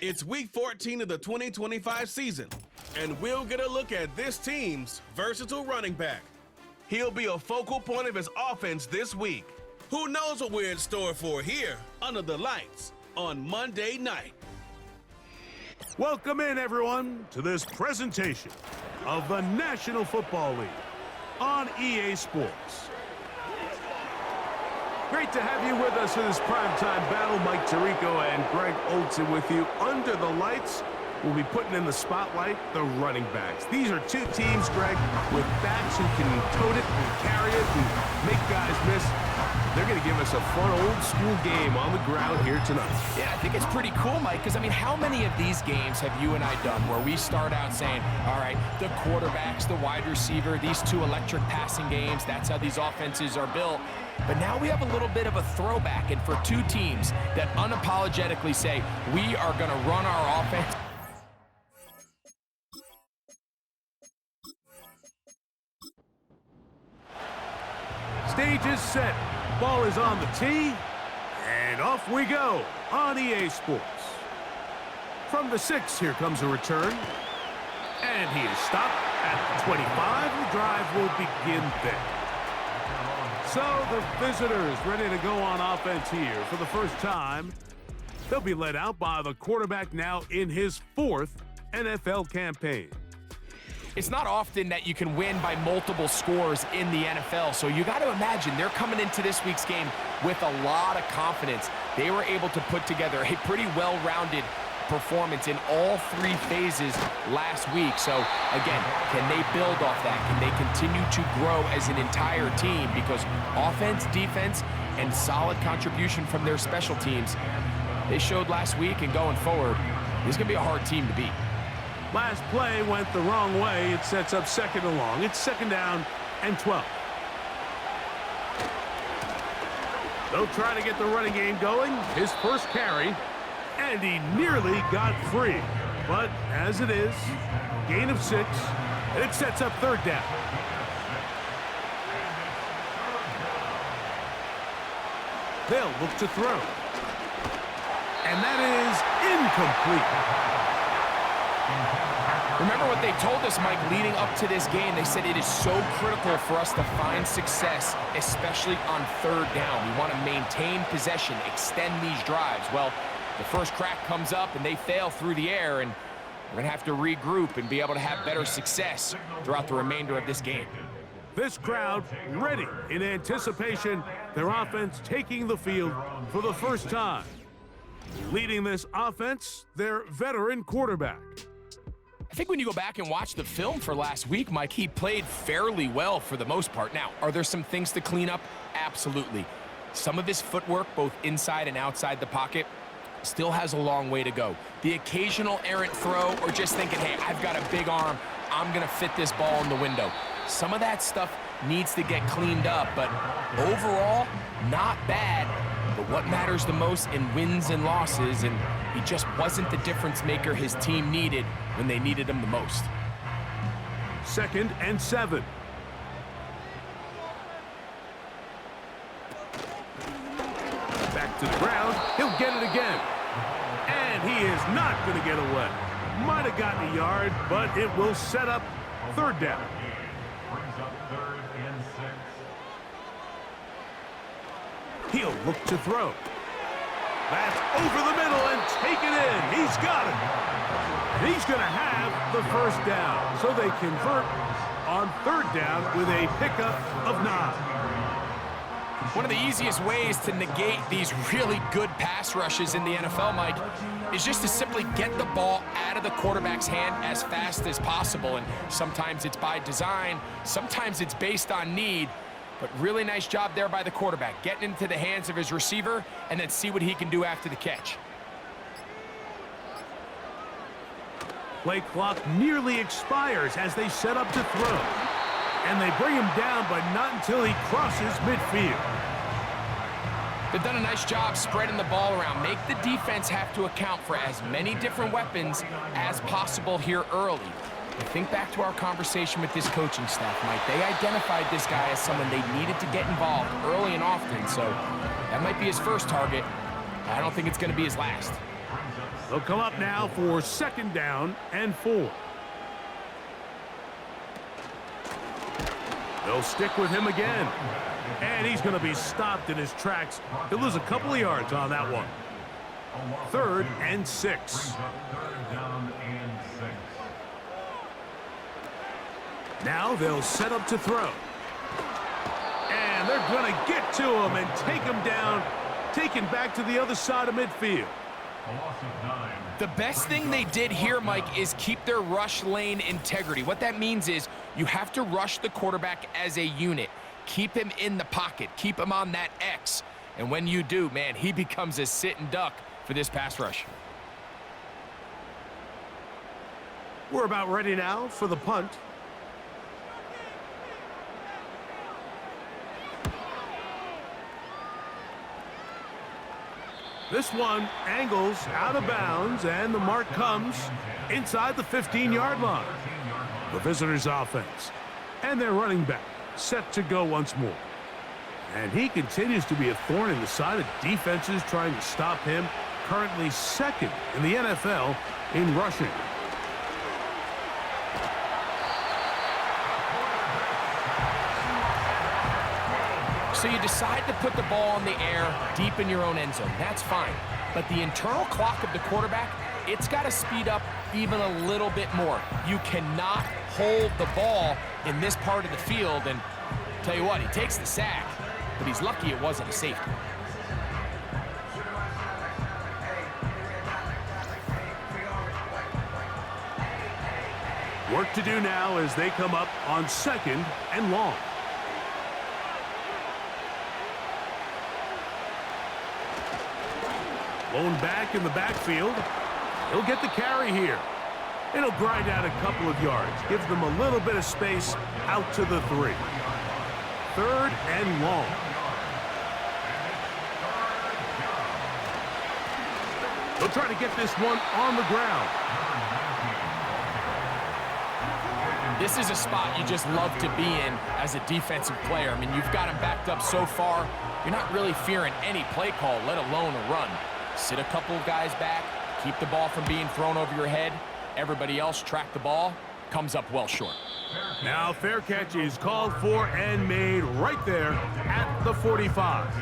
It's week 14 of the 2025 season, and we'll get a look at this team's versatile running back. He'll be a focal point of his offense this week. Who knows what we're in store for here under the lights on Monday night? Welcome in, everyone, to this presentation of the National Football League on EA Sports. Great to have you with us in this primetime battle. Mike Tirico and Greg Olson with you. Under the lights, we'll be putting in the spotlight the running backs. These are two teams, Greg, with backs who can tote it and carry it and make guys miss. They're going to give us a fun old-school game on the ground here tonight. Yeah, I think it's pretty cool, Mike, because, I mean, how many of these games have you and I done where we start out saying, all right, the quarterbacks, the wide receiver, these two electric passing games, that's how these offenses are built. But now we have a little bit of a throwback, and for two teams that unapologetically say, we are going to run our offense. Stage is set. Ball is on the tee, and off we go on EA Sports. From the 6, here comes a return, and he is stopped at the 25. The drive will begin there. So the visitors ready to go on offense here for the first time. They'll be led out by the quarterback now in his 4th NFL campaign. It's not often that you can win by multiple scores in the NFL, so you got to imagine they're coming into this week's game with a lot of confidence. They were able to put together a pretty well-rounded performance in all 3 phases last week. So, again, can they build off that? Can they continue to grow as an entire team? Because offense, defense, and solid contribution from their special teams, they showed last week, and going forward, this is going to be a hard team to beat. Last play went the wrong way. It sets up 2nd and long. It's 2nd down and 12. They'll try to get the running game going. His first carry, and he nearly got free. But as it is, gain of 6, and it sets up 3rd down. They'll look to throw. And that is incomplete. Remember what they told us, Mike, leading up to this game. They said it is so critical for us to find success, especially on 3rd down. We want to maintain possession, extend these drives. Well, the first crack comes up, and they fail through the air, and we're going to have to regroup and be able to have better success throughout the remainder of this game. This crowd ready in anticipation, their offense taking the field for the first time. Leading this offense, their veteran quarterback. I think when you go back and watch the film for last week, Mike, he played fairly well for the most part. Now, are there some things to clean up? Absolutely. Some of his footwork, both inside and outside the pocket, still has a long way to go. The occasional errant throw, or just thinking, hey, I've got a big arm, I'm going to fit this ball in the window. Some of that stuff needs to get cleaned up, but overall, not bad. But what matters the most in wins and losses, and he just wasn't the difference maker his team needed when they needed him the most. 2nd and 7. Back to the ground. He'll get it again. And he is not going to get away. Might have gotten a yard, but it will set up 3rd down. He'll look to throw. That's over the middle and take it in. He's got it. And he's going to have the first down. So they convert on 3rd down with a pickup of 9. One of the easiest ways to negate these really good pass rushes in the NFL, Mike, is just to simply get the ball out of the quarterback's hand as fast as possible. And sometimes it's by design, sometimes it's based on need. But really nice job there by the quarterback, getting into the hands of his receiver and then see what he can do after the catch. Play clock nearly expires as they set up to throw. And they bring him down, but not until he crosses midfield. They've done a nice job spreading the ball around. Make the defense have to account for as many different weapons as possible here early. Think back to our conversation with this coaching staff, Mike. They identified this guy as someone they needed to get involved early and often, so that might be his first target. I don't think it's going to be his last. They'll come up now for 2nd down and 4. They'll stick with him again. And he's going to be stopped in his tracks. He'll lose a couple of yards on that one. 3rd and 6. Now they'll set up to throw. And they're going to get to him and take him down, taken back to the other side of midfield. The best thing they did here, Mike, is keep their rush lane integrity. What that means is you have to rush the quarterback as a unit. Keep him in the pocket. Keep him on that X. And when you do, man, he becomes a sitting duck for this pass rush. We're about ready now for the punt. This one angles out of bounds, and the mark comes inside the 15-yard line. The visitors' offense and their running back set to go once more. And he continues to be a thorn in the side of defenses trying to stop him. Currently 2nd in the NFL in rushing. So you decide to put the ball in the air deep in your own end zone. That's fine. But the internal clock of the quarterback, it's got to speed up even a little bit more. You cannot hold the ball in this part of the field. And tell you what, he takes the sack, but he's lucky it wasn't a safety. Work to do now as they come up on 2nd and long. Lone back in the backfield. He'll get the carry here. It'll grind out a couple of yards. Gives them a little bit of space out to the 3. 3rd and long. They'll try to get this one on the ground. This is a spot you just love to be in as a defensive player. I mean, you've got him backed up so far, you're not really fearing any play call, let alone a run. Sit a couple of guys back, keep the ball from being thrown over your head. Everybody else track the ball, comes up well short. Now fair catch is called for and made right there at the 45.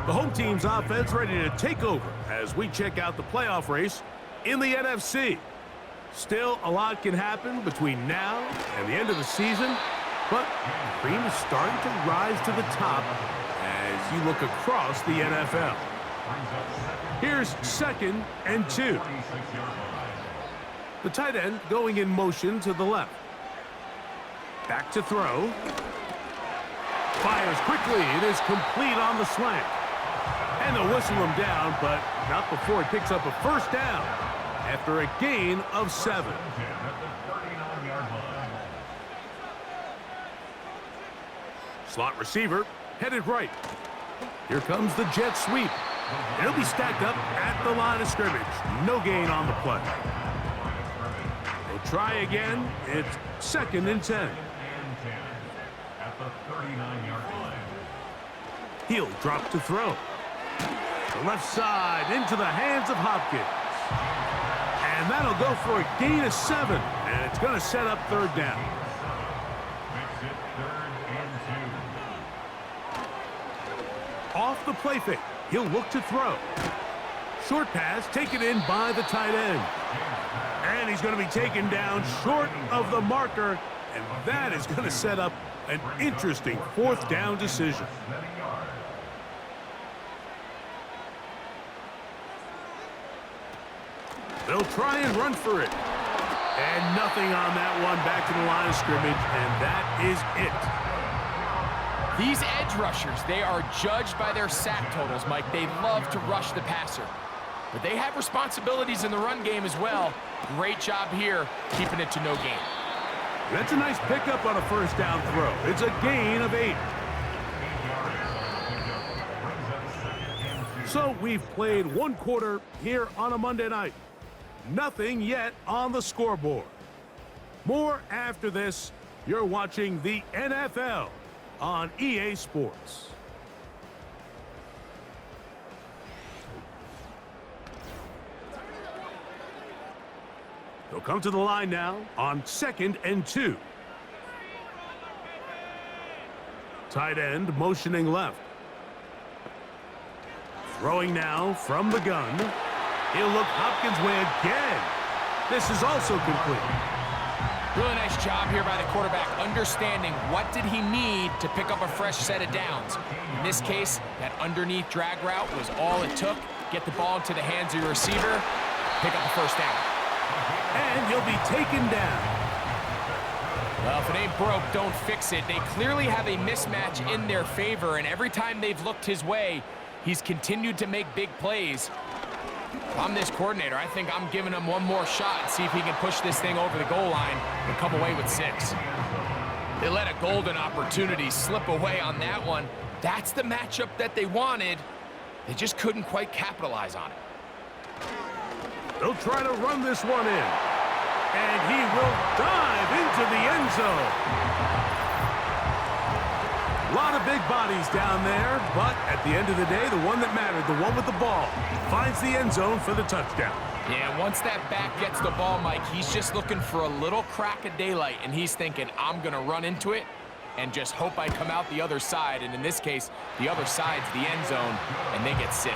The home team's offense ready to take over as we check out the playoff race in the NFC. Still, a lot can happen between now and the end of the season, but the cream is starting to rise to the top as you look across the NFL. Here's 2nd and 2. The tight end going in motion to the left. Back to throw. Fires quickly. It is complete on the slant. And they'll whistle him down, but not before he picks up a 1st down after a gain of 7. Slot receiver headed right. Here comes the jet sweep. He'll be stacked up at the line of scrimmage. No gain on the play. They'll try again. It's 2nd and 10. He'll drop to throw. The left side into the hands of Hopkins. And that'll go for a gain of 7. And it's going to set up 3rd down. Off the play fake. He'll look to throw. Short pass taken in by the tight end. And he's going to be taken down short of the marker. And that is going to set up an interesting 4th down decision. They'll try and run for it. And nothing on that one back to the line of scrimmage. And that is it. These edge rushers, they are judged by their sack totals, Mike. They love to rush the passer. But they have responsibilities in the run game as well. Great job here, keeping it to no gain. That's a nice pickup on a 1st down throw. It's a gain of 8. So we've played 1 quarter here on a Monday night. Nothing yet on the scoreboard. More after this. You're watching the NFL on EA Sports. They'll come to the line now on 2nd and 2. Tight end motioning left. Throwing now from the gun. He'll look Hopkins' way again. This is also complete. Really nice job here by the quarterback, understanding what did he need to pick up a fresh set of downs. In this case, that underneath drag route was all it took. Get the ball into the hands of your receiver, pick up the first down. And he'll be taken down. Well, if it ain't broke, don't fix it. They clearly have a mismatch in their favor, and every time they've looked his way, he's continued to make big plays. If I'm this coordinator, I think I'm giving him one more shot and see if he can push this thing over the goal line and come away with 6. They let a golden opportunity slip away on that one. That's the matchup that they wanted. They just couldn't quite capitalize on it. They'll try to run this one in. And he will dive into the end zone. A lot of big bodies down there, but at the end of the day, the one that mattered, the one with the ball, finds the end zone for the touchdown. Yeah, once that back gets the ball, Mike, he's just looking for a little crack of daylight, and he's thinking, I'm going to run into it and just hope I come out the other side. And in this case, the other side's the end zone, and they get 6.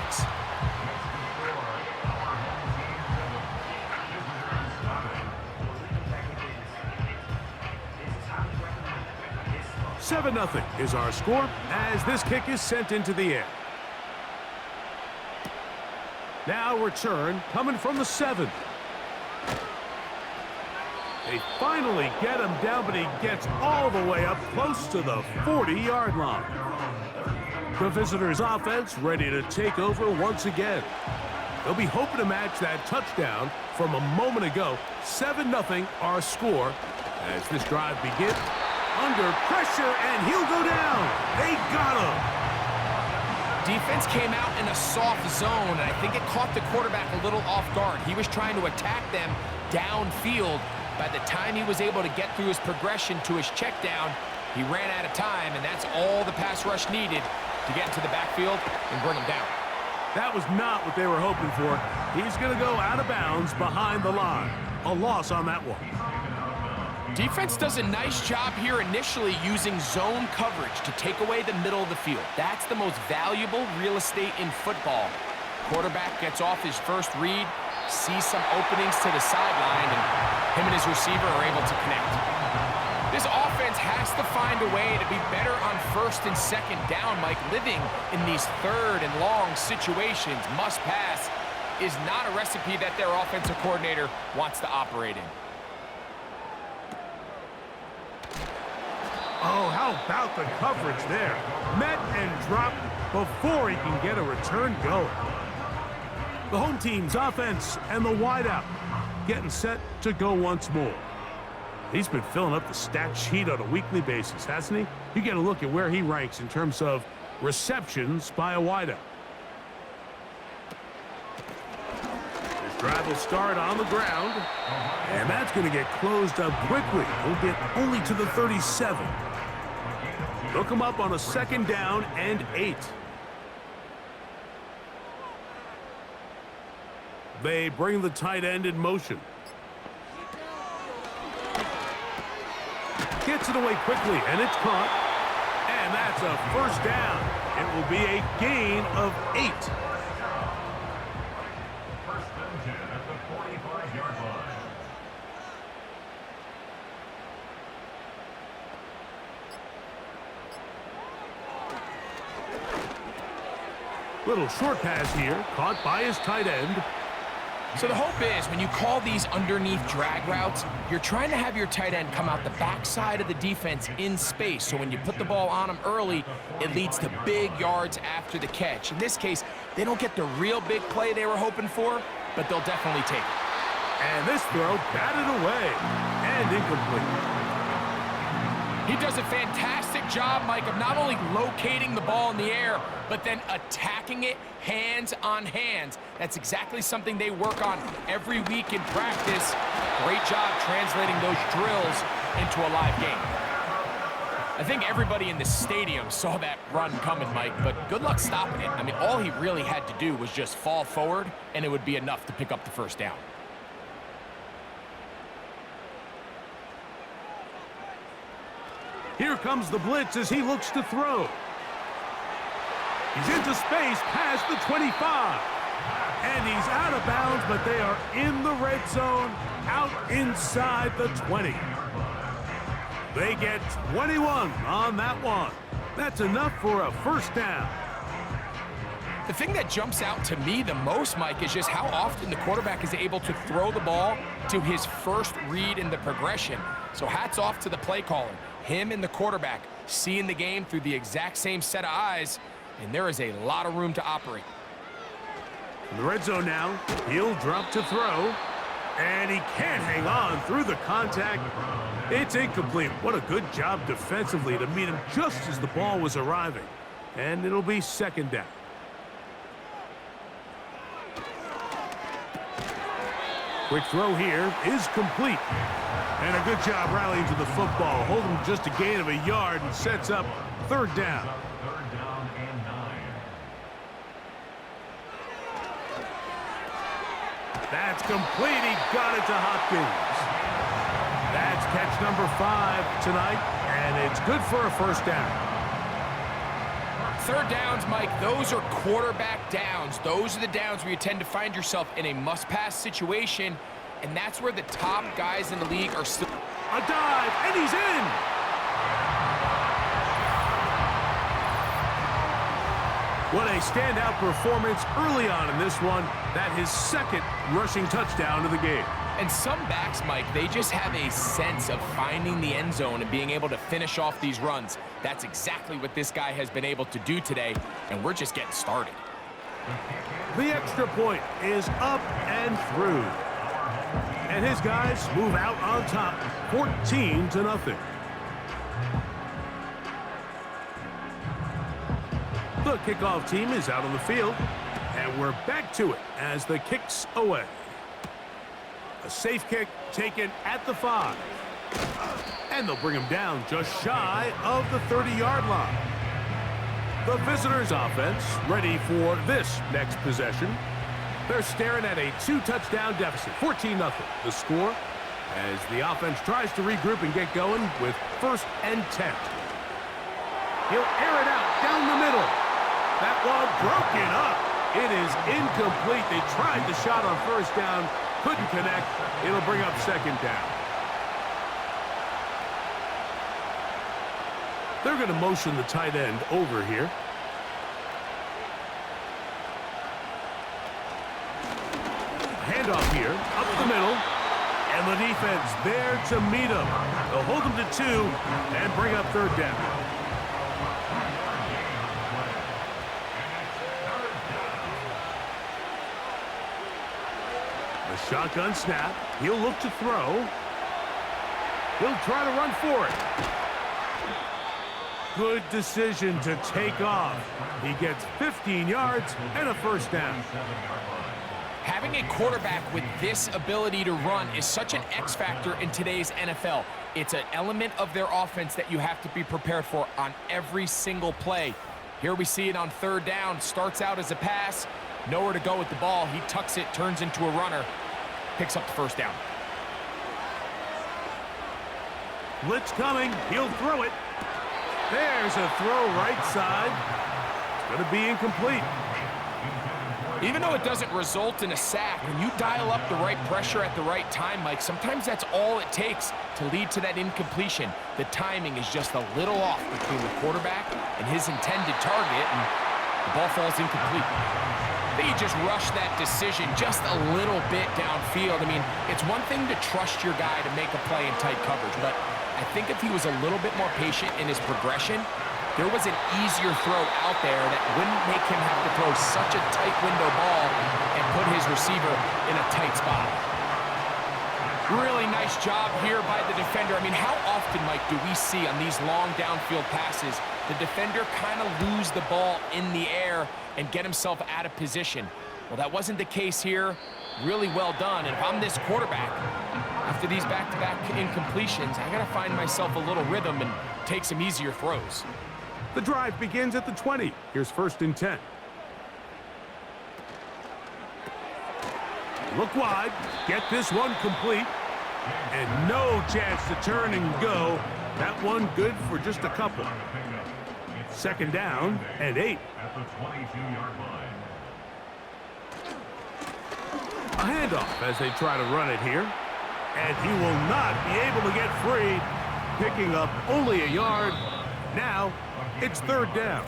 7-0 is our score as this kick is sent into the air. Now return coming from the 7. They finally get him down, but he gets all the way up close to the 40-yard line. The visitors' offense ready to take over once again. They'll be hoping to match that touchdown from a moment ago. 7-0 our score as this drive begins. Under pressure, and he'll go down. They got him. Defense came out in a soft zone, and I think it caught the quarterback a little off guard. He was trying to attack them downfield. By the time he was able to get through his progression to his check down, he ran out of time, and that's all the pass rush needed to get into the backfield and bring him down. That was not what they were hoping for. He's going to go out of bounds behind the line. A loss on that one. Defense does a nice job here initially using zone coverage to take away the middle of the field. That's the most valuable real estate in football. Quarterback gets off his first read, sees some openings to the sideline, and him and his receiver are able to connect. This offense has to find a way to be better on 1st and 2nd down. Mike, living in these 3rd and long situations, must pass, is not a recipe that their offensive coordinator wants to operate in. Oh, how about the coverage there? Met and dropped before he can get a return going. The home team's offense and the wideout getting set to go once more. He's been filling up the stat sheet on a weekly basis, hasn't he? You get a look at where he ranks in terms of receptions by a wideout. This drive will start on the ground, and that's going to get closed up quickly. He'll get only to the 37. They'll come up on a 2nd down and 8. They bring the tight end in motion. Gets it away quickly, and it's caught. And that's a 1st down. It will be a gain of 8. First and 10 at the 45-yard line. Little short pass here, caught by his tight end. So the hope is when you call these underneath drag routes, you're trying to have your tight end come out the backside of the defense in space. So when you put the ball on him early, it leads to big yards after the catch. In this case, they don't get the real big play they were hoping for, but they'll definitely take it. And this throw batted away and incomplete. He does a fantastic job, Mike, of not only locating the ball in the air, but then attacking it hands on hands. That's exactly something they work on every week in practice. Great job translating those drills into a live game. I think everybody in the stadium saw that run coming, Mike, but good luck stopping it. I mean, all he really had to do was just fall forward, and it would be enough to pick up the 1st down. comes the blitz as he looks to throw. He's into space past the 25. And he's out of bounds, but they are in the red zone, out inside the 20. They get 21 on that one. That's enough for a first down. The thing that jumps out to me the most, Mike, is just how often the quarterback is able to throw the ball to his first read in the progression. So hats off to the play caller. Him and the quarterback seeing the game through the exact same set of eyes, and there is a lot of room to operate. In the red zone now, he'll drop to throw, and he can't hang on through the contact. It's incomplete. What a good job defensively to meet him just as the ball was arriving. And it'll be second down. Quick throw here is complete. And a good job rallying to the football. Holding just a gain of a yard and sets up third down. Third down and 9. That's complete. He got it to Hopkins. That's catch number 5 tonight, and it's good for a first down. Third downs, Mike, those are quarterback downs. Those are the downs where you tend to find yourself in a must-pass situation, and that's where the top guys in the league are still. A dive, and he's in! What a standout performance early on in this one. That his second rushing touchdown of the game. And some backs, Mike, they just have a sense of finding the end zone and being able to finish off these runs. That's exactly what this guy has been able to do today, and we're just getting started. The extra point is up and through. And his guys move out on top, 14-0. The kickoff team is out on the field, and we're back to it as the kick's away. A safe kick taken at the 5. And they'll bring him down just shy of the 30-yard line. The visitors' offense ready for this next possession. They're staring at a 2-touchdown deficit, 14-0. The score as the offense tries to regroup and get going with 1st and 10. He'll air it out down the middle. That one broken up. It is incomplete. They tried the shot on first down. Couldn't connect. It'll bring up second down. They're going to motion the tight end over here. Handoff here, up the middle. And the defense there to meet him. They'll hold him to 2 and bring up third down. The shotgun snap. He'll look to throw. He'll try to run for it. Good decision to take off. He gets 15 yards and a first down. Having a quarterback with this ability to run is such an X factor in today's NFL. It's an element of their offense that you have to be prepared for on every single play. Here we see it on third down. Starts out as a pass. Nowhere to go with the ball. He tucks it, turns into a runner. Picks up the first down. Blitz coming. He'll throw it. There's a throw right side. It's going to be incomplete. Even though it doesn't result in a sack, when you dial up the right pressure at the right time, Mike, sometimes that's all it takes to lead to that incompletion. The timing is just a little off between the quarterback and his intended target, and the ball falls incomplete. They just rushed that decision just a little bit downfield. I mean, it's one thing to trust your guy to make a play in tight coverage, but I think if he was a little bit more patient in his progression, there was an easier throw out there that wouldn't make him have to throw such a tight window ball and put his receiver in a tight spot. Really nice job here by the defender. I mean, how often, Mike, do we see on these long downfield passes the defender kind of lose the ball in the air and get himself out of position? Well, that wasn't the case here. Really well done. And if I'm this quarterback, after these back-to-back incompletions, I got to find myself a little rhythm and take some easier throws. The drive begins at the 20. Here's 1st and 10. Look wide. Get this one complete. And no chance to turn and go That one good for just a couple. Second down and 8. At the 22-yard line. A handoff as they try to run it here. And he will not be able to get free, picking up only a yard. Now it's third down.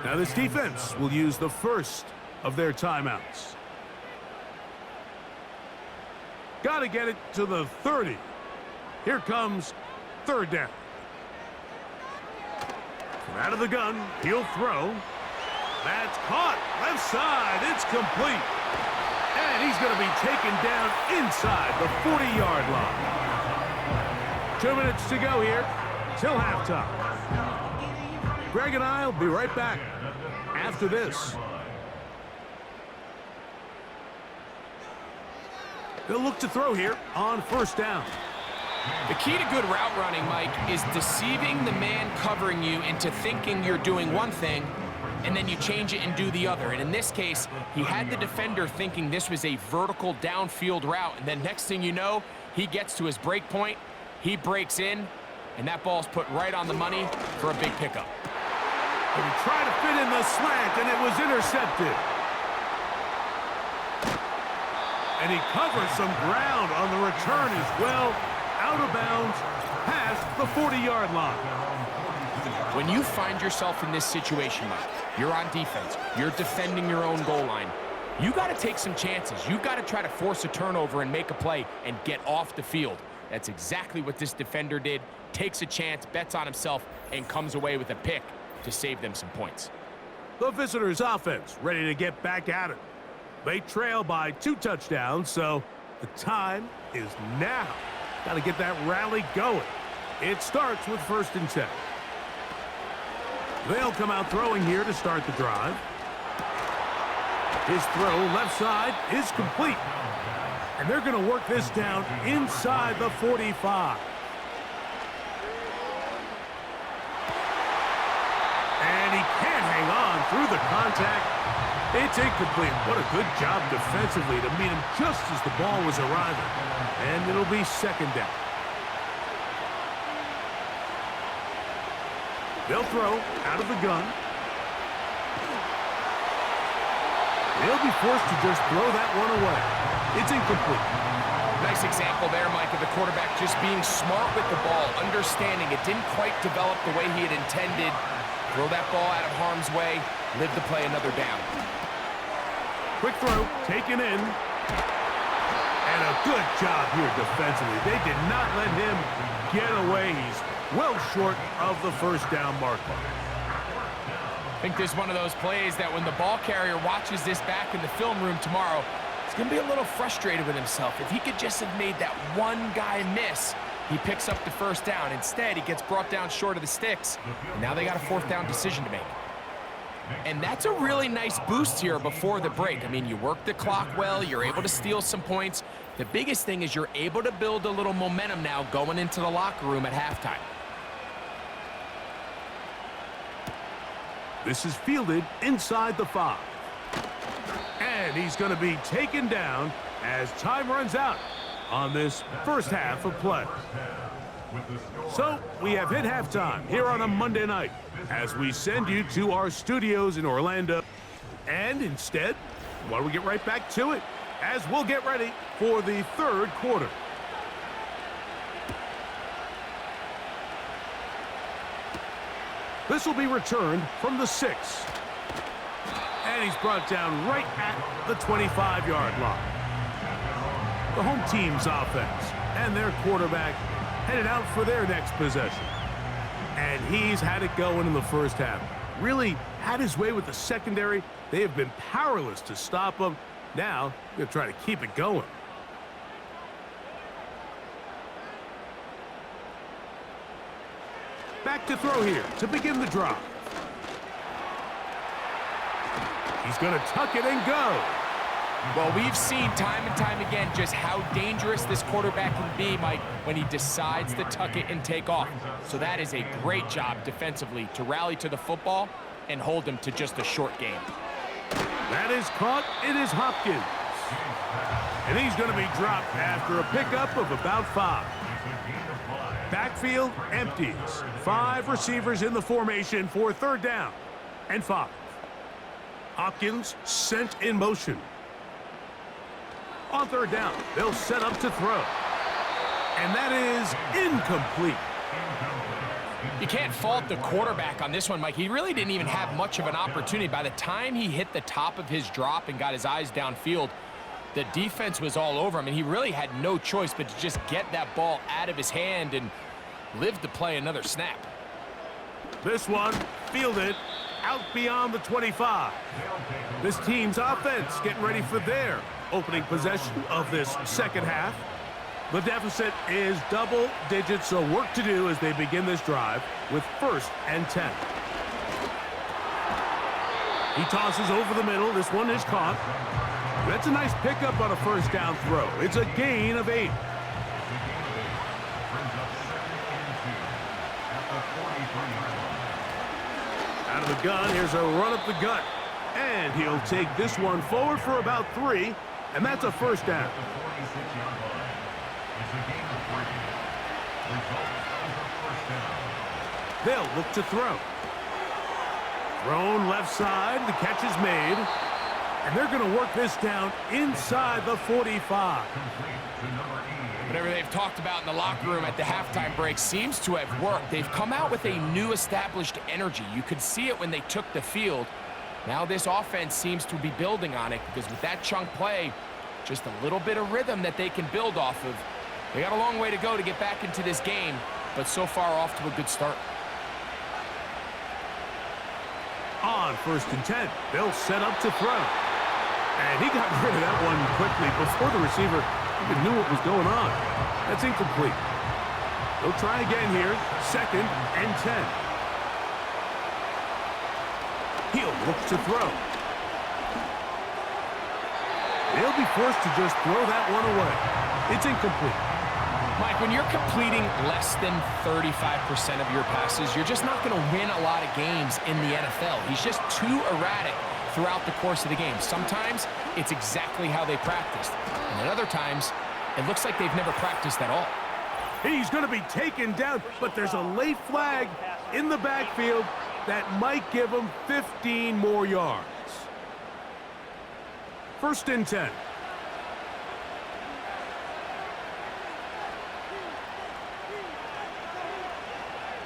Now this defense will use the first of their timeouts. Got to get it to the 30. Here comes third down. From out of the gun, he'll throw. That's caught. Left side. It's complete. And he's going to be taken down inside the 40-yard line. 2 minutes to go here till halftime. Greg and I will be right back after this. They'll look to throw here on first down. The key to good route running, Mike, is deceiving the man covering you into thinking you're doing one thing, and then you change it and do the other. And in this case, he had the defender thinking this was a vertical downfield route, and then next thing you know, he gets to his break point, he breaks in, and that ball's put right on the money for a big pickup. And he tried to fit in the slant, and it was intercepted. And he covers some ground on the return as well, out of bounds, past the 40-yard line. When you find yourself in this situation, Mike, you're on defense, you're defending your own goal line, you got to take some chances. You got to try to force a turnover and make a play and get off the field. That's exactly what this defender did. Takes a chance, bets on himself, and comes away with a pick to save them some points. The visitors' offense ready to get back at it. They trail by 2 touchdowns, so the time is now. Got to get that rally going. It starts with 1st and 10. They'll come out throwing here to start the drive. His throw left side is complete. And they're going to work this down inside the 45. And he can't hang on through the contact. It's incomplete. What a good job defensively to meet him just as the ball was arriving. And it'll be second down. They'll throw out of the gun. They'll be forced to just throw that one away. It's incomplete. Nice example there, Mike, of the quarterback just being smart with the ball, understanding it didn't quite develop the way he had intended. Throw that ball out of harm's way, live to play another down. Quick throw, taken in. And a good job here defensively. They did not let him get away. He's well short of the first down marker. I think this is one of those plays that when the ball carrier watches this back in the film room tomorrow, he's going to be a little frustrated with himself. If he could just have made that one guy miss, he picks up the first down. Instead, he gets brought down short of the sticks. And now they got a 4th down decision to make. And that's a really nice boost here before the break. I mean, you work the clock well, you're able to steal some points. The biggest thing is you're able to build a little momentum now going into the locker room at halftime. This is fielded inside the 5. And he's going to be taken down as time runs out on this first half of play. So we have hit halftime here on a Monday night as we send you to our studios in Orlando. And instead, why don't we get right back to it as we'll get ready for the 3rd quarter. This will be returned from the 6. And he's brought down right at the 25-yard line. The home team's offense and their quarterback headed out for their next possession. And he's had it going in the first half. Really had his way with the secondary. They have been powerless to stop him. Now, they're going to try to keep it going. Back to throw here to begin the drive. He's going to tuck it and go. Well, we've seen time and time again just how dangerous this quarterback can be, Mike, when he decides to tuck it and take off. So that is a great job defensively to rally to the football and hold him to just a short game. That is caught. It is Hopkins. And he's going to be dropped after a pickup of about 5. Backfield empties. 5 receivers in the formation for 3rd down and 5. Hopkins sent in motion. On 3rd down, they'll set up to throw. And that is incomplete. You can't fault the quarterback on this one, Mike. He really didn't even have much of an opportunity. By the time he hit the top of his drop and got his eyes downfield, the defense was all over him, and he really had no choice but to just get that ball out of his hand and live to play another snap. This one fielded out beyond the 25. This team's offense getting ready for their opening possession of this second half. The deficit is double digits, so work to do as they begin this drive with 1st and 10. He tosses over the middle. This one is caught. That's a nice pickup on a 1st down throw. It's a gain of 8. Out of the gun, here's a run up the gut. And he'll take this one forward for about 3, and that's a 1st down. They'll look to throw. Thrown left side, the catch is made. And they're going to work this down inside the 45. Whatever they've talked about in the locker room at the halftime break seems to have worked. They've come out with a new established energy. You could see it when they took the field. Now this offense seems to be building on it because with that chunk play, just a little bit of rhythm that they can build off of. They got a long way to go to get back into this game, but so far off to a good start. On 1st and 10, they'll set up to throw. And he got rid of that one quickly before the receiver even knew what was going on. That's incomplete. They'll try again here. 2nd and 10. He'll look to throw. They'll be forced to just throw that one away. It's incomplete. Mike, when you're completing less than 35% of your passes, you're just not going to win a lot of games in the NFL. He's just too erratic throughout the course of the game. Sometimes it's exactly how they practiced. And at other times, it looks like they've never practiced at all. He's going to be taken down, but there's a late flag in the backfield that might give him 15 more yards. 1st and 10.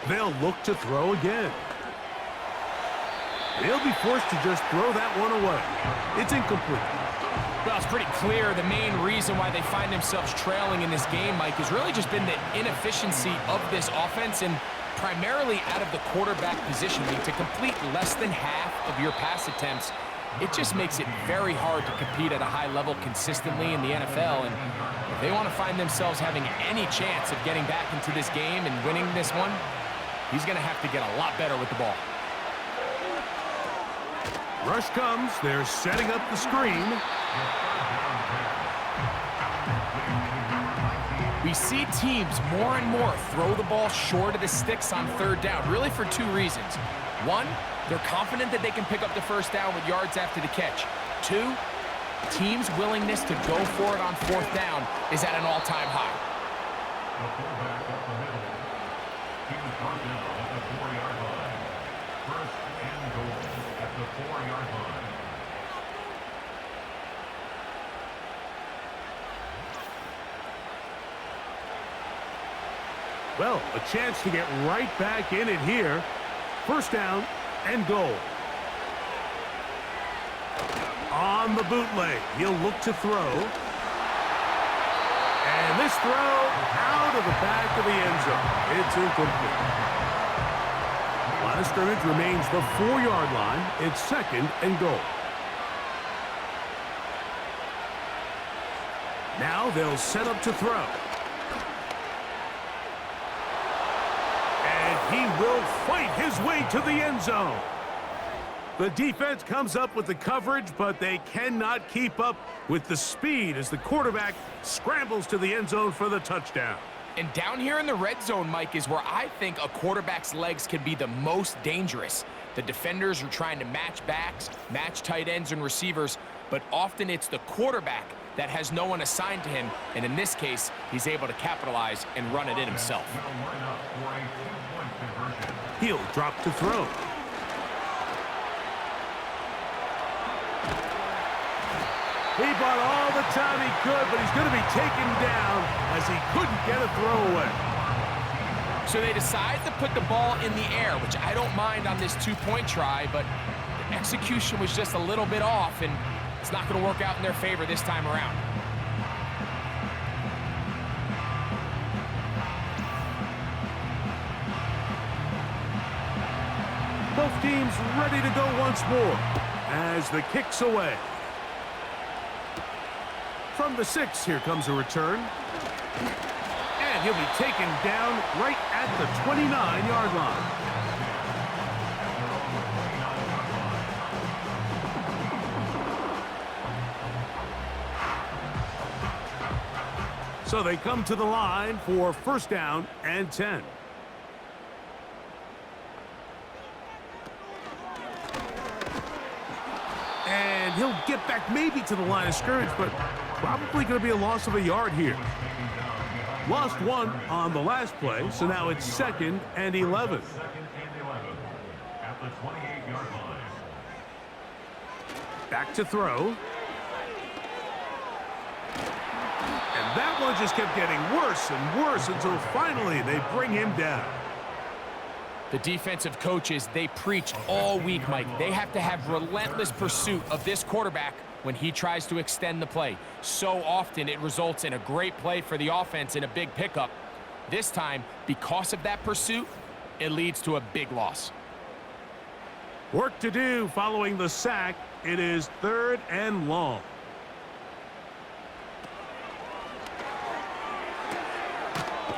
They'll look to throw again. They'll be forced to just throw that one away. It's incomplete. Well, it's pretty clear the main reason why they find themselves trailing in this game, Mike, has really just been the inefficiency of this offense and primarily out of the quarterback position. I mean, to complete less than half of your pass attempts, it just makes it very hard to compete at a high level consistently in the NFL. And if they want to find themselves having any chance of getting back into this game and winning this one, he's going to have to get a lot better with the ball. Rush comes. They're setting up the screen. We see teams more and more throw the ball short of the sticks on 3rd down, really for 2 reasons. 1, they're confident that they can pick up the 1st down with yards after the catch. 2, teams' willingness to go for it on 4th down is at an all-time high. The fullback up the middle. He was brought down at the 4-yard line. 1st and goal at the 4-yard line. Well, a chance to get right back in it here. 1st down and goal. On the bootleg, he'll look to throw. And this throw out of the back of the end zone. It's incomplete. Line of scrimmage remains the 4-yard line. It's 2nd and goal. Now they'll set up to throw. And he will fight his way to the end zone. The defense comes up with the coverage, but they cannot keep up with the speed as the quarterback scrambles to the end zone for the touchdown. And down here in the red zone, Mike, is where I think a quarterback's legs can be the most dangerous. The defenders are trying to match backs, match tight ends and receivers, but often it's the quarterback that has no one assigned to him, and in this case, he's able to capitalize and run it in himself. He'll drop to throw. He bought all the time he could, but he's going to be taken down as he couldn't get a throw away. So they decide to put the ball in the air, which I don't mind on this two-point try, but the execution was just a little bit off, and it's not going to work out in their favor this time around. Both teams ready to go once more as the kick's away. From the 6, here comes a return. And he'll be taken down right at the 29-yard line. So they come to the line for first down and 10. And he'll get back maybe to the line of scrimmage, but probably going to be a loss of a yard here. Lost 1 on the last play, so now it's 2nd and 11. At the 28-yard line. Back to throw. And that one just kept getting worse and worse until finally they bring him down. The defensive coaches, they preach all week, Mike. They have to have relentless pursuit of this quarterback when he tries to extend the play. So often it results in a great play for the offense and a big pickup. This time, because of that pursuit, it leads to a big loss. Work to do following the sack. It is 3rd and long.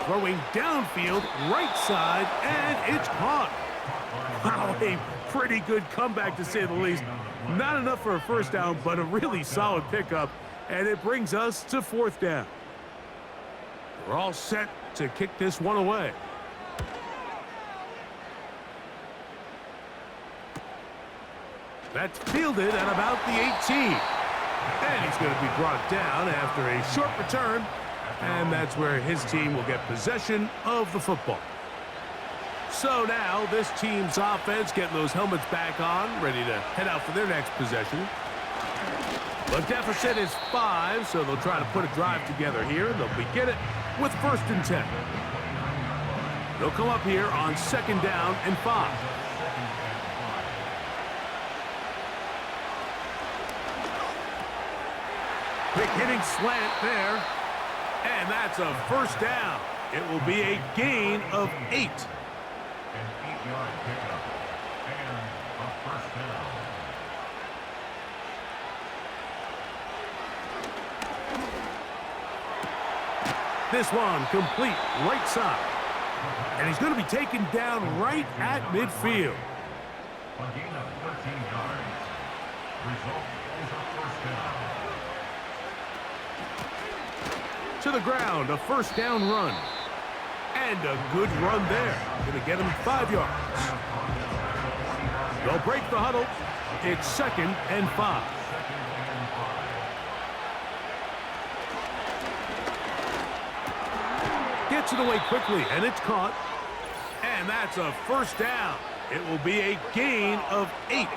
Throwing downfield, right side, and it's caught. Wow, a pretty good comeback to say the least. Not enough for a first down, but a really solid pickup, and it brings us to 4th down. We're all set to kick this one away. That's fielded at about the 18. And he's going to be brought down after a short return. And that's where his team will get possession of the football. So now this team's offense getting those helmets back on, ready to head out for their next possession. The deficit is 5, so they'll try to put a drive together here. They'll begin it with 1st and 10. They'll come up here on 2nd down and 5. Quick hitting slant there. And that's a first down. It will be a gain of 8. An 8-yard pickup. And a first down. This one complete right side. And he's going to be taken down right at midfield. A gain of 13 yards. Result is a first down. To the ground, a first down run. And a good run there. Going to get him 5 yards. They'll break the huddle. It's 2nd and 5. Gets it away quickly, and it's caught. And that's a first down. It will be a gain of 8.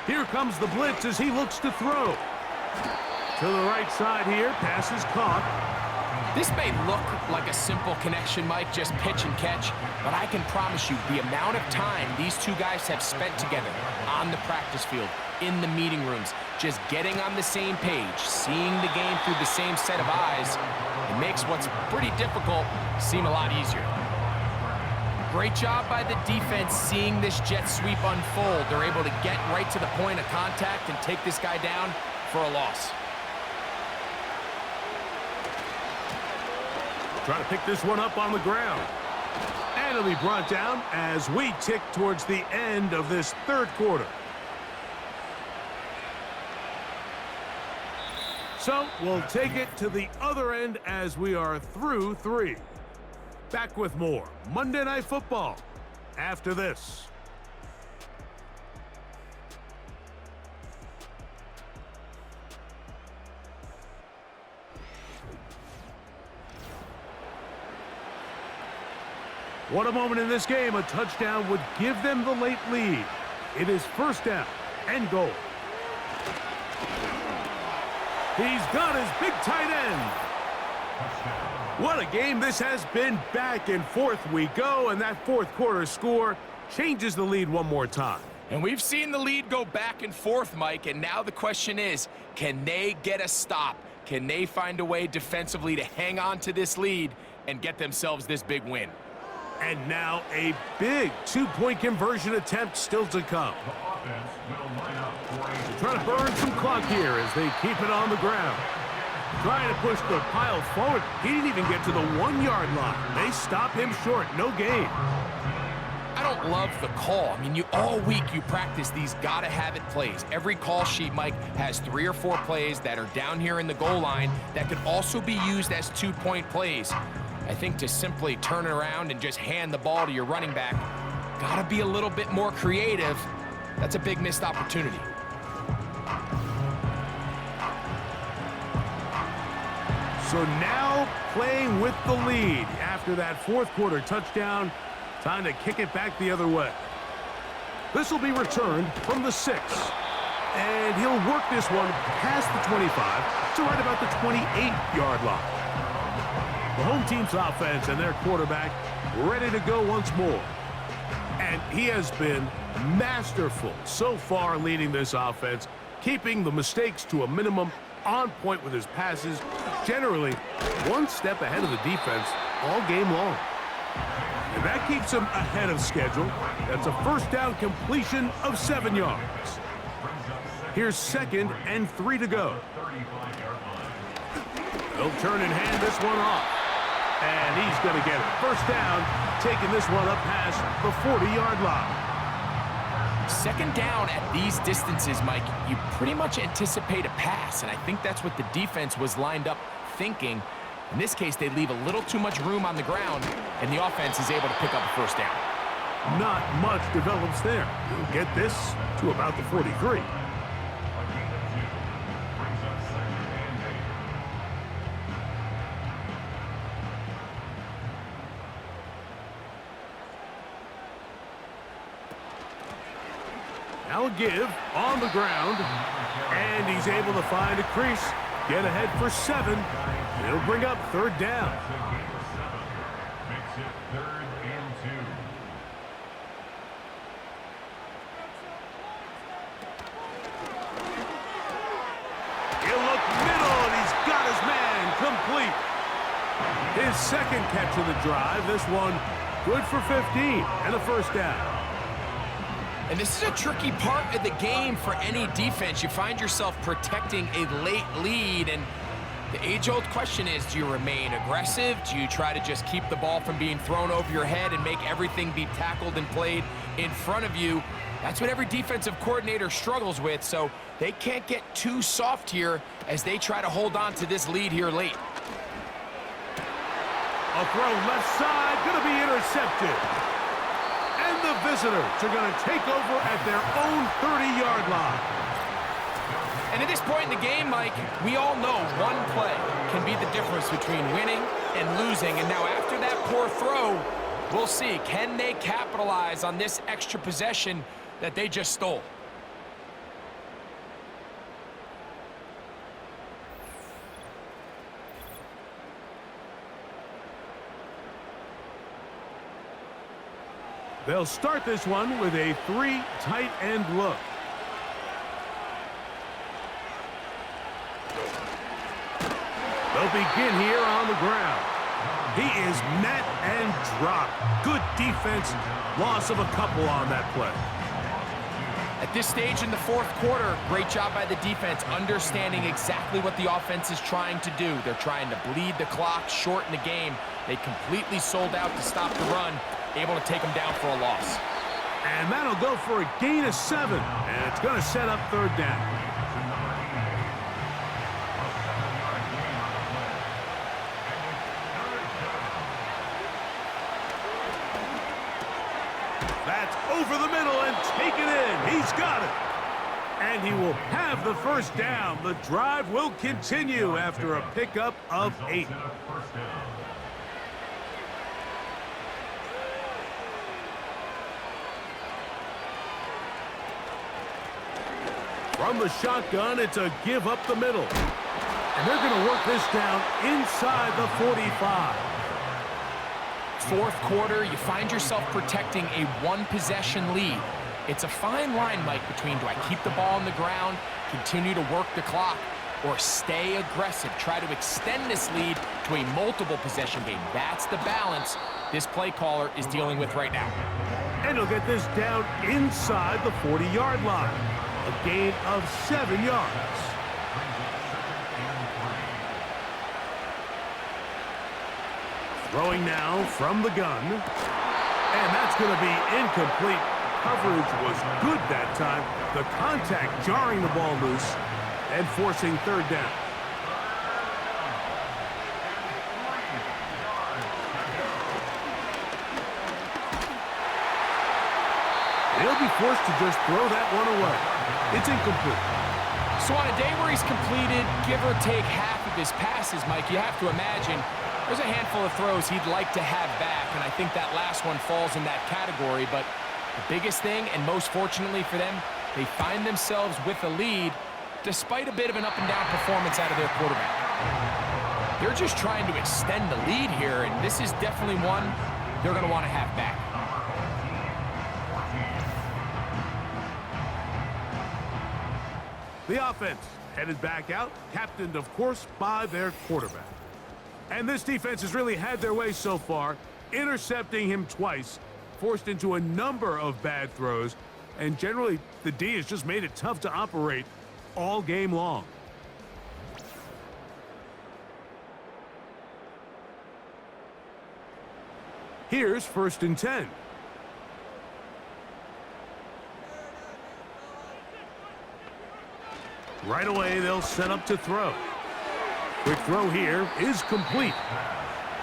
Here comes the blitz as he looks to throw. To the right side here, pass is caught. This may look like a simple connection, Mike, just pitch and catch, but I can promise you the amount of time these two guys have spent together on the practice field, in the meeting rooms, just getting on the same page, seeing the game through the same set of eyes, it makes what's pretty difficult seem a lot easier. Great job by the defense seeing this jet sweep unfold. They're able to get right to the point of contact and take this guy down for a loss. Trying to pick this one up on the ground. And it'll be brought down as we tick towards the end of this 3rd quarter. So we'll take it to the other end as we are through 3. Back with more Monday Night Football after this. What a moment in this game. A touchdown would give them the late lead. It is first down and goal. He's got his big tight end. What a game this has been. Back and forth we go, and that fourth quarter score changes the lead one more time. And we've seen the lead go back and forth, Mike, and now the question is, can they get a stop? Can they find a way defensively to hang on to this lead and get themselves this big win? And now a big two-point conversion attempt still to come. The offense will line up for a Trying to burn some clock here as they keep it on the ground. Trying to push the pile forward. He didn't even get to the 1-yard line. They stop him short. No gain. I don't love the call. I mean, all week you practice these gotta-have-it plays. Every call sheet, Mike, has 3 or 4 plays that are down here in the goal line that could also be used as two-point plays. I think to simply turn it around and just hand the ball to your running back, gotta be a little bit more creative. That's a big missed opportunity. So now playing with the lead after that fourth quarter touchdown. Time to kick it back the other way. This will be returned from the 6. And he'll work this one past the 25 to right about the 28-yard line. The home team's offense and their quarterback ready to go once more. And he has been masterful so far leading this offense, keeping the mistakes to a minimum, on point with his passes, generally one step ahead of the defense all game long. And that keeps him ahead of schedule. That's a first down completion of 7 yards. Here's 2nd and 3 to go. They'll turn and hand this one off. And he's going to get it. First down, taking this one up past the 40-yard line. 2nd down at these distances, Mike, you pretty much anticipate a pass, and I think that's what the defense was lined up thinking. In this case, they leave a little too much room on the ground, and the offense is able to pick up a first down. Not much develops there. You'll get this to about the 43. Now a give on the ground, and he's able to find a crease, get ahead for 7. He'll bring up 3rd down. Makes it 3rd and 2. He'll look middle, and he's got his man complete. His 2nd catch of the drive. This one good for 15 and a first down. And this is a tricky part of the game for any defense. You find yourself protecting a late lead, and the age-old question is, do you remain aggressive? Do you try to just keep the ball from being thrown over your head and make everything be tackled and played in front of you? That's what every defensive coordinator struggles with, so they can't get too soft here as they try to hold on to this lead here late. A throw left side, going to be intercepted. And the visitors are going to take over at their own 30-yard line. And at this point in the game, Mike, we all know one play can be the difference between winning and losing. And now after that poor throw, we'll see, can they capitalize on this extra possession that they just stole? They'll start this one with a 3 tight end look. They'll begin here on the ground. He is met and dropped. Good defense. Loss of a couple on that play. At this stage in the fourth quarter, great job by the defense, understanding exactly what the offense is trying to do. They're trying to bleed the clock, shorten the game. They completely sold out to stop the run, able to take them down for a loss. And that'll go for a gain of 7. And it's going to set up 3rd down. over the middle and take it in. He's got it. And he will have the first down. The drive will continue after a pickup of 8. From the shotgun, it's a give up the middle. And they're going to work this down inside the 45. Fourth quarter, you find yourself protecting a one-possession lead. It's a fine line, Mike, between do I keep the ball on the ground, continue to work the clock, or stay aggressive, try to extend this lead to a multiple-possession game. That's the balance this play caller is dealing with right now. And he'll get this down inside the 40-yard line. A gain of 7 yards. Throwing now from the gun. And that's going to be incomplete. Coverage was good that time. The contact jarring the ball loose and forcing third down. He'll be forced to just throw that one away. It's incomplete. So on a day where he's completed, give or take half of his passes, Mike, you have to imagine there's a handful of throws he'd like to have back, and I think that last one falls in that category. But the biggest thing, and most fortunately for them, they find themselves with a lead despite a bit of an up-and-down performance out of their quarterback. They're just trying to extend the lead here, and this is definitely one they're going to want to have back. The offense headed back out, captained, of course, by their quarterback. And this defense has really had their way so far, intercepting him twice, forced into a number of bad throws, and generally the D has just made it tough to operate all game long. Here's 1st and 10. Right away, they'll set up to throw. Quick throw here is complete.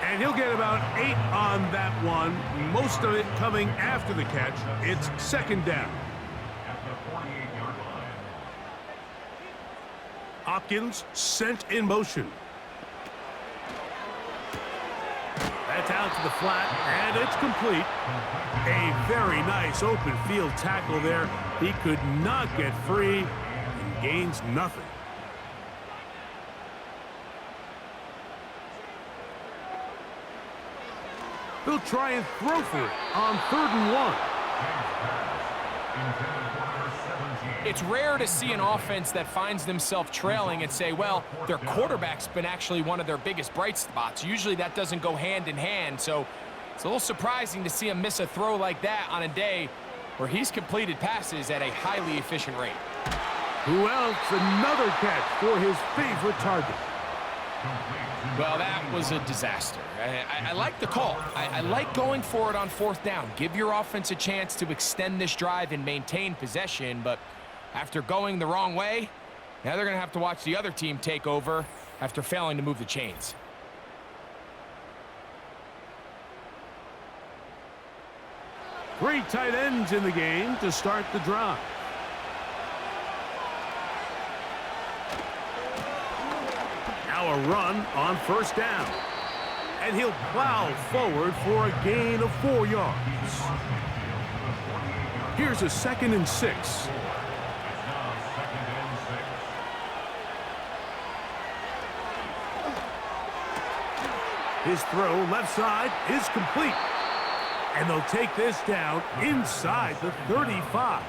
And he'll get about 8 on that one, most of it coming after the catch. It's 2nd down. At the 48-yard line. Hopkins sent in motion. That's out to the flat, and it's complete. A very nice open field tackle there. He could not get free and gains nothing. He'll try and throw for it on 3rd and 1. It's rare to see an offense that finds themselves trailing and say, well, their quarterback's been actually one of their biggest bright spots. Usually that doesn't go hand in hand, so it's a little surprising to see him miss a throw like that on a day where he's completed passes at a highly efficient rate. Who else? Another catch for his favorite target. Well, that was a disaster. I like the call. I like going for it on 4th down. Give your offense a chance to extend this drive and maintain possession, but after going the wrong way, now they're going to have to watch the other team take over after failing to move the chains. Three tight ends in the game to start the drive. Now a run on 1st down. And he'll plow forward for a gain of 4 yards. Here's a 2nd and 6. His throw left side is complete. And they'll take this down inside the 35.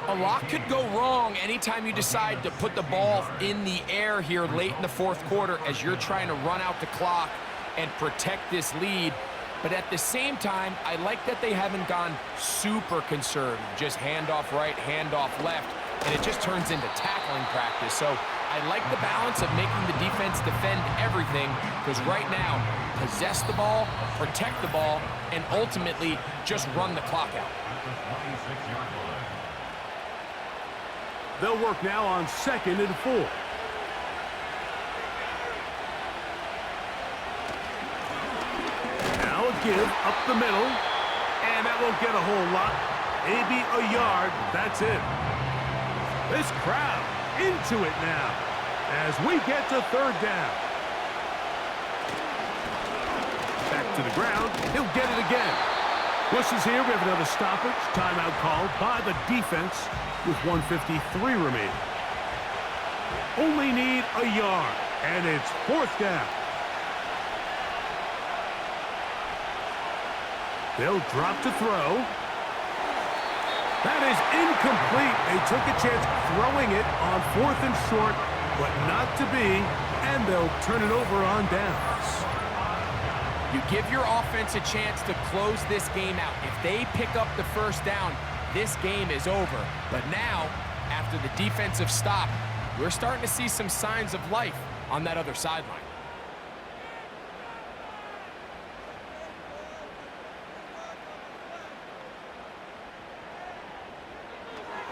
A lot could go wrong anytime you decide to put the ball in the air here late in the 4th quarter as you're trying to run out the clock and protect this lead. But at the same time, I like that they haven't gone super conservative. Just handoff right, handoff left, and it just turns into tackling practice. So I like the balance of making the defense defend everything, because right now, possess the ball, protect the ball, and ultimately just run the clock out. They'll work now on 2nd and 4. Now a give up the middle. And that won't get a whole lot. Maybe a yard, that's it. This crowd into it now as we get to third down. Back to the ground. He'll get it again. Whistles here. We have another stoppage. Timeout called by the defense with 1:53 remaining. Only need a yard, and it's fourth down. They'll drop to throw. That is incomplete. They took a chance throwing it on 4th and short, but not to be, and they'll turn it over on downs. You give your offense a chance to close this game out. If they pick up the first down, this game is over. But now, after the defensive stop, we're starting to see some signs of life on that other sideline.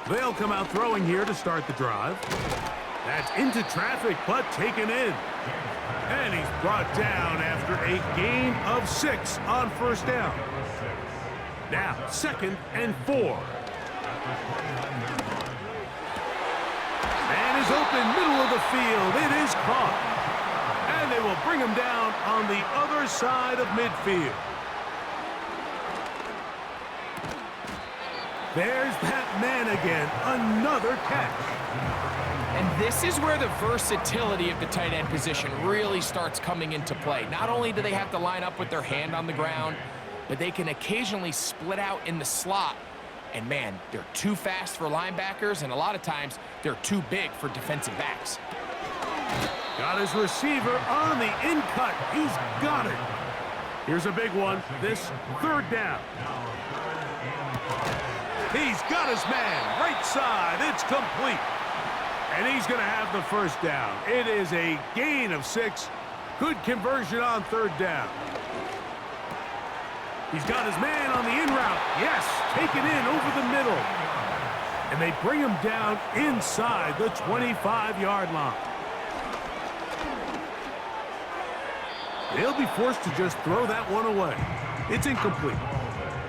They'll come out throwing here to start the drive. That's into traffic, but taken in. And he's brought down after a gain of 6 on first down. Now, 2nd and 4. Man is open, middle of the field. It is caught. And they will bring him down on the other side of midfield. There's that man again. Another catch. And this is where the versatility of the tight end position really starts coming into play. Not only do they have to line up with their hand on the ground, but they can occasionally split out in the slot. And man, they're too fast for linebackers, and a lot of times they're too big for defensive backs. Got his receiver on the in-cut. He's got it. Here's a big one. This third down. He's got his man. Right side. It's complete. And he's going to have the first down. It is a gain of 6. Good conversion on third down. He's got his man on the in route. Yes, taken in over the middle. And they bring him down inside the 25-yard line. They'll be forced to just throw that one away. It's incomplete.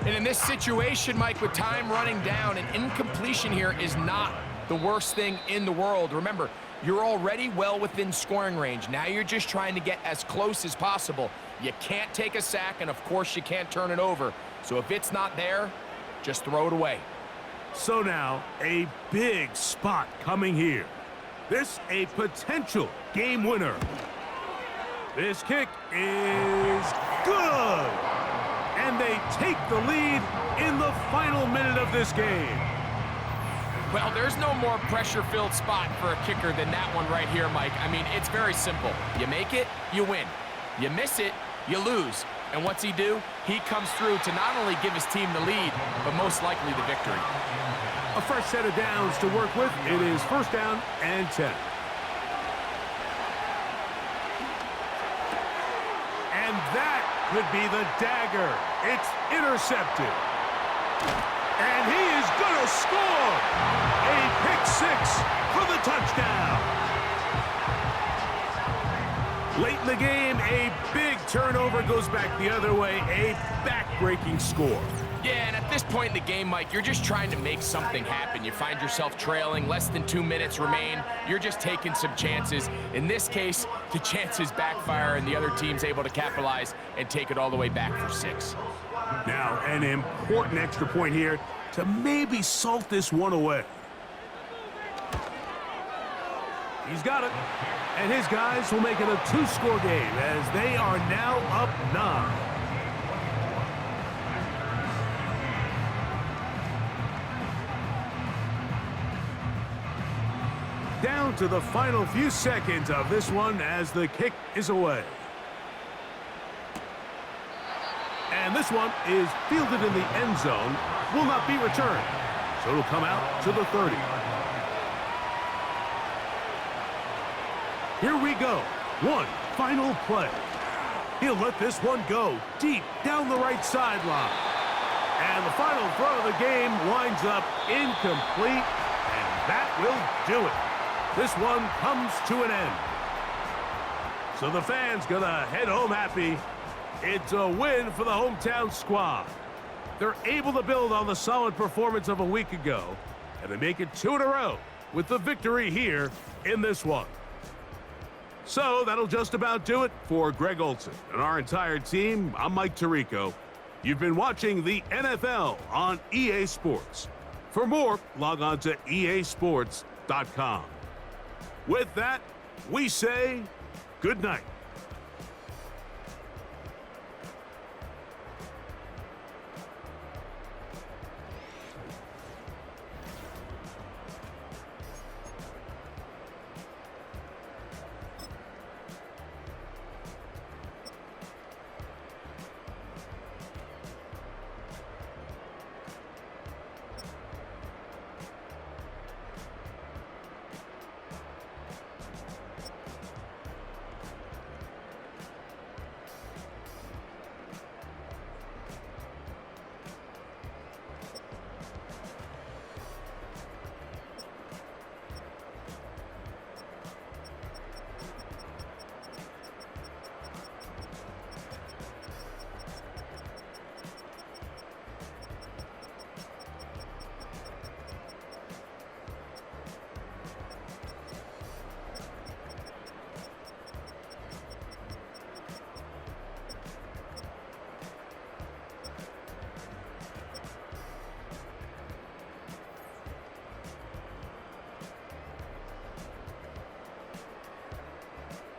And in this situation, Mike, with time running down, an incompletion here is not the worst thing in the world. Remember, you're already well within scoring range. Now you're just trying to get as close as possible. You can't take a sack, and of course you can't turn it over. So if it's not there, just throw it away. So now, a big spot coming here. This a potential game winner. This kick is good. And they take the lead in the final minute of this game. Well, there's no more pressure-filled spot for a kicker than that one right here, Mike. I mean, it's very simple. You make it, you win. You miss it, you lose. And what's he do? He comes through to not only give his team the lead, but most likely the victory. A fresh set of downs to work with. It is first down and 10. And that could be the dagger. It's intercepted. And he is going to score. A pick 6 for the touchdown. Late in the game, a big turnover goes back the other way. A back-breaking score. Yeah, and at this point in the game, Mike, you're just trying to make something happen. You find yourself trailing, less than 2 minutes remain. You're just taking some chances. In this case, the chances backfire, and the other team's able to capitalize and take it all the way back for 6. Now, an important extra point here to maybe salt this one away. He's got it. And his guys will make it a 2-score game as they are now up 9. Down to the final few seconds of this one as the kick is away. And this one is fielded in the end zone, will not be returned. So it'll come out to the 30. Here we go. One final play. He'll let this one go deep down the right sideline. And the final throw of the game winds up incomplete, and that will do it. This one comes to an end. So the fans gonna head home happy. It's a win for the hometown squad. They're able to build on the solid performance of a week ago, and they make it 2 in a row with the victory here in this one. So that'll just about do it for Greg Olson and our entire team. I'm Mike Tirico. You've been watching the NFL on EA Sports. For more, log on to easports.com. With that, we say good night.